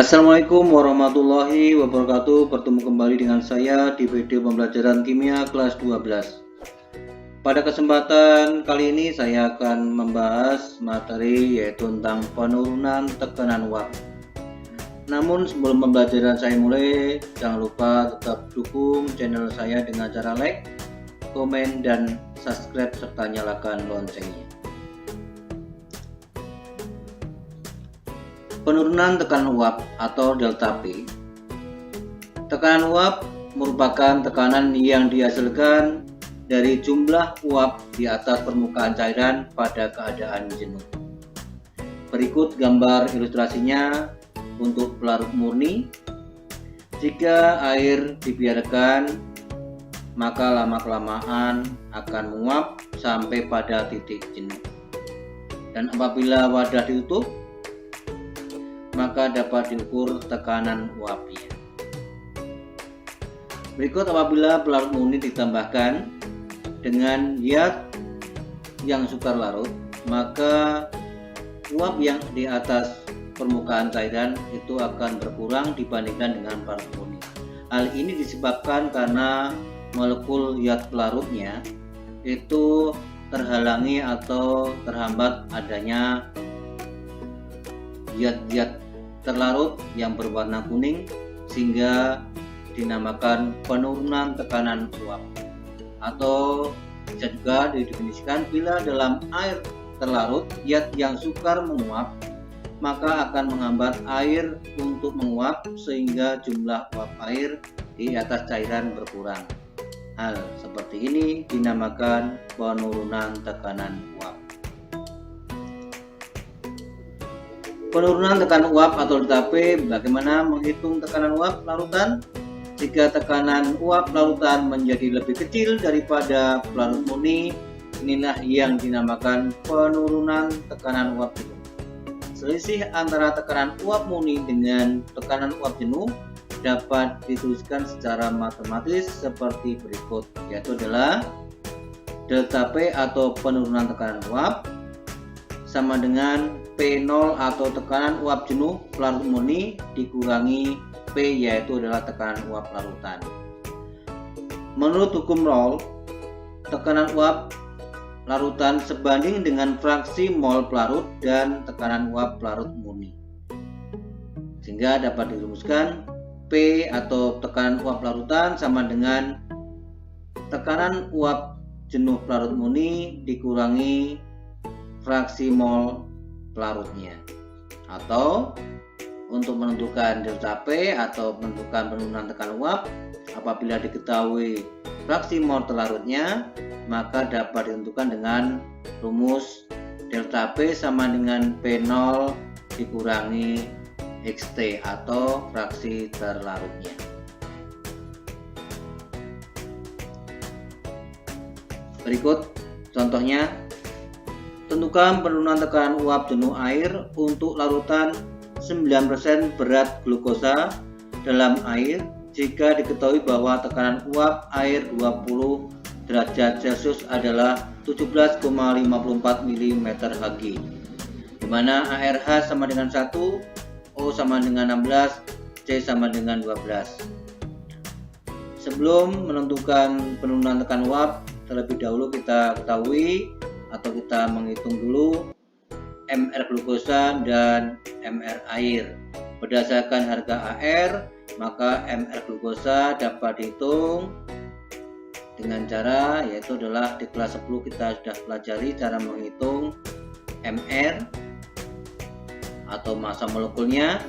Assalamualaikum warahmatullahi wabarakatuh. Bertemu kembali dengan saya di video pembelajaran kimia kelas 12. Pada kesempatan kali ini saya akan membahas materi yaitu tentang penurunan tekanan uap. Namun sebelum pembelajaran saya mulai, jangan lupa tetap dukung channel saya dengan cara like, komen, dan subscribe serta nyalakan loncengnya. Penurunan tekanan uap atau delta P. Tekanan uap merupakan tekanan yang dihasilkan dari jumlah uap di atas permukaan cairan pada keadaan jenuh. Berikut gambar ilustrasinya untuk pelarut murni. Jika air dibiarkan, maka lama-kelamaan akan menguap sampai pada titik jenuh. Dan apabila wadah ditutup, maka dapat diukur tekanan uapnya. Berikut apabila pelarut murni ditambahkan dengan zat yang sukar larut, maka uap yang di atas permukaan cairan itu akan berkurang dibandingkan dengan pelarut murni. Hal ini disebabkan karena molekul zat pelarutnya itu terhalangi atau terhambat adanya zat-zat terlarut yang berwarna kuning, sehingga dinamakan penurunan tekanan uap. Atau bisa juga didefinisikan bila dalam air terlarut zat yang sukar menguap, maka akan menghambat air untuk menguap sehingga jumlah uap air di atas cairan berkurang. Hal seperti ini dinamakan penurunan tekanan uap. Penurunan tekanan uap atau delta P. Bagaimana menghitung tekanan uap larutan? Jika tekanan uap larutan menjadi lebih kecil daripada pelarut murni, inilah yang dinamakan penurunan tekanan uap jenuh. Selisih antara tekanan uap murni dengan tekanan uap jenuh dapat dituliskan secara matematis seperti berikut, yaitu adalah delta P atau penurunan tekanan uap sama dengan P0 atau tekanan uap jenuh pelarut murni dikurangi P, yaitu adalah tekanan uap larutan. Menurut hukum Raoult, tekanan uap larutan sebanding dengan fraksi mol pelarut dan tekanan uap pelarut murni. Sehingga dapat dirumuskan P atau tekanan uap larutan sama dengan tekanan uap jenuh pelarut murni dikurangi fraksi mol pelarutnya. Atau untuk menentukan delta P atau menentukan penurunan tekanan uap, apabila diketahui fraksi mol pelarutnya, maka dapat ditentukan dengan rumus delta P sama dengan P0 dikurangi XT atau fraksi terlarutnya. Berikut contohnya. Tentukan penurunan tekanan uap jenuh air untuk larutan 9% berat glukosa dalam air jika diketahui bahwa tekanan uap air 20 derajat Celcius adalah 17,54 mm Hg, di mana ARH sama dengan 1, O sama dengan 16, C sama dengan 12. Sebelum menentukan penurunan tekanan uap, terlebih dahulu kita ketahui atau kita menghitung dulu MR glukosa dan MR air. Berdasarkan harga AR, maka MR glukosa dapat dihitung dengan cara, yaitu adalah di kelas 10 kita sudah pelajari cara menghitung MR atau massa molekulnya.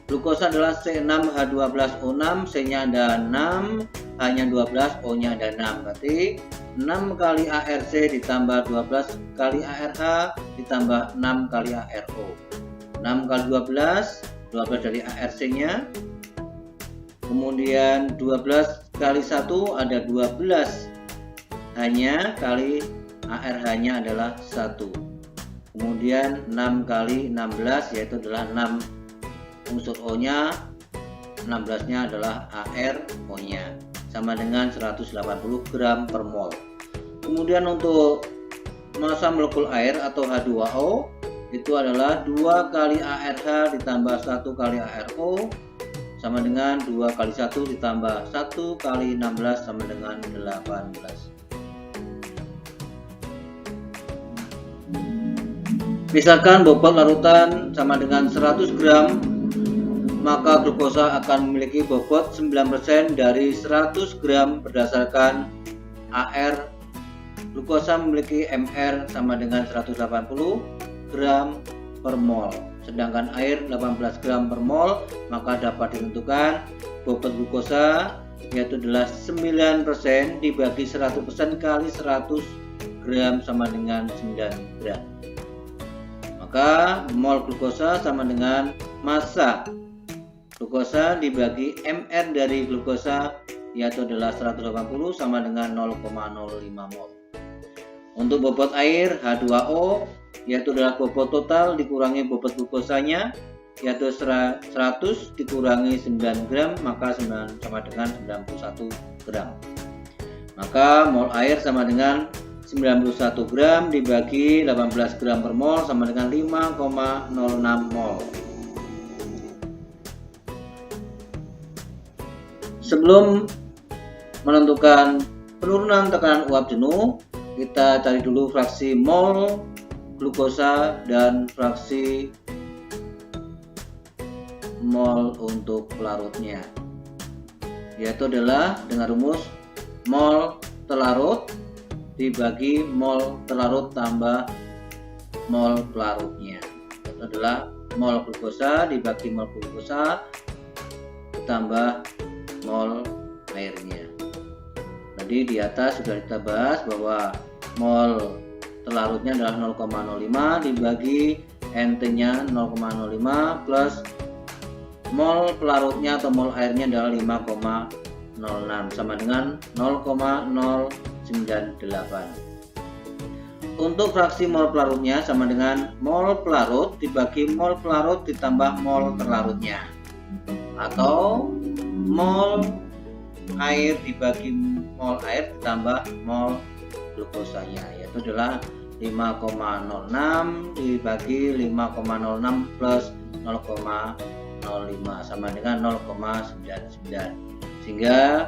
Glukosa adalah C6H12O6, C-nya ada 6, H-nya 12, O-nya ada 6. Berarti 6 kali ARC ditambah 12 kali ARH ditambah 6 kali ARO. 6 kali 12 dari ARC-nya. Kemudian 12 kali 1 ada 12. Hanya kali ARH-nya adalah 1. Kemudian 6 kali 16 yaitu adalah 6 unsur O-nya, 16-nya adalah ARO-nya, sama dengan 180 gram per mol. Kemudian untuk massa molekul air atau H2O itu adalah 2 kali ARH ditambah 1 kali ARO sama dengan 2 kali 1 ditambah 1 kali 16 sama dengan 18. Misalkan bobot larutan sama dengan 100 gram, maka glukosa akan memiliki bobot 9% dari 100 gram berdasarkan AR. Glukosa memiliki MR sama dengan 180 gram per mol, sedangkan air 18 gram per mol, maka dapat ditentukan bobot glukosa yaitu adalah 9% dibagi 100% kali 100 gram sama dengan 9 gram. Maka mol glukosa sama dengan massa glukosa dibagi MR dari glukosa yaitu adalah 180 sama dengan 0,05 mol. Untuk bobot air H2O yaitu adalah bobot total dikurangi bobot glukosanya yaitu 100 dikurangi 9 gram maka sama dengan 91 gram. Maka mol air sama dengan 91 gram dibagi 18 gram per mol sama dengan 5,06 mol. Sebelum menentukan penurunan tekanan uap jenuh, kita cari dulu fraksi mol glukosa dan fraksi mol untuk pelarutnya, yaitu adalah dengan rumus mol terlarut dibagi mol terlarut tambah mol pelarutnya, itu adalah mol glukosa dibagi mol glukosa tambah mol airnya. Tadi di atas sudah kita bahas bahwa mol terlarutnya adalah 0,05 dibagi NT-nya 0,05 plus mol pelarutnya atau mol airnya adalah 5,06 sama dengan 0,098. Untuk fraksi mol pelarutnya sama dengan mol pelarut dibagi mol pelarut ditambah mol terlarutnya, atau mol air dibagi mol air ditambah mol glukosanya, yaitu adalah 5,06 dibagi 5,06 plus 0,05 sama dengan 0,99, sehingga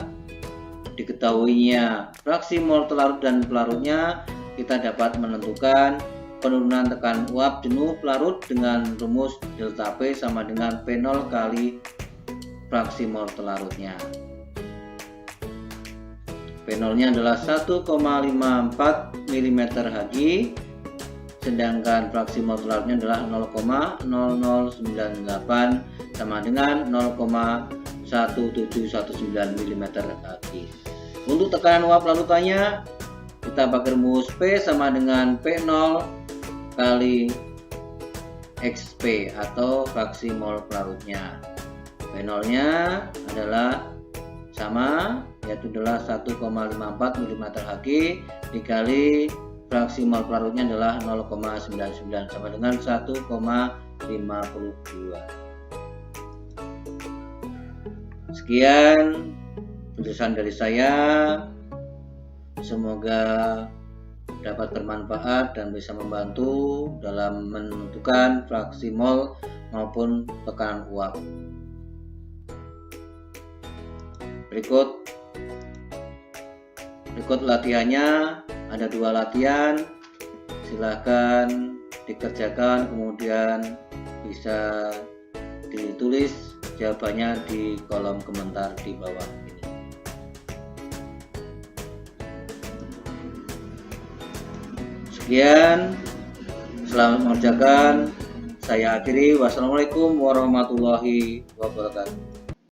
diketahuinya fraksi mol terlarut dan pelarutnya, kita dapat menentukan penurunan tekanan uap jenuh pelarut dengan rumus delta P sama dengan P0 kali fraksi mol terlarutnya. P0-nya adalah 1,54 mm Hg, sedangkan fraksi mol terlarutnya adalah 0,0098 sama dengan 0,1719 mm Hg. Untuk tekanan uap larutannya, kita pakai rumus P sama dengan P0 kali XP atau fraksi mol pelarutnya. P0-nya adalah sama, yaitu adalah 1,54 mm Hg dikali fraksi mol pelarutnya adalah 0,99 sama dengan 1,52. Sekian penjelasan dari saya, semoga dapat bermanfaat dan bisa membantu dalam menentukan fraksi mol maupun tekanan uap. Berikut latihannya, ada 2 latihan, silahkan dikerjakan, kemudian bisa ditulis jawabannya di kolom komentar di bawah ini. Sekian, selamat mengerjakan. Saya akhiri. Wassalamualaikum warahmatullahi wabarakatuh.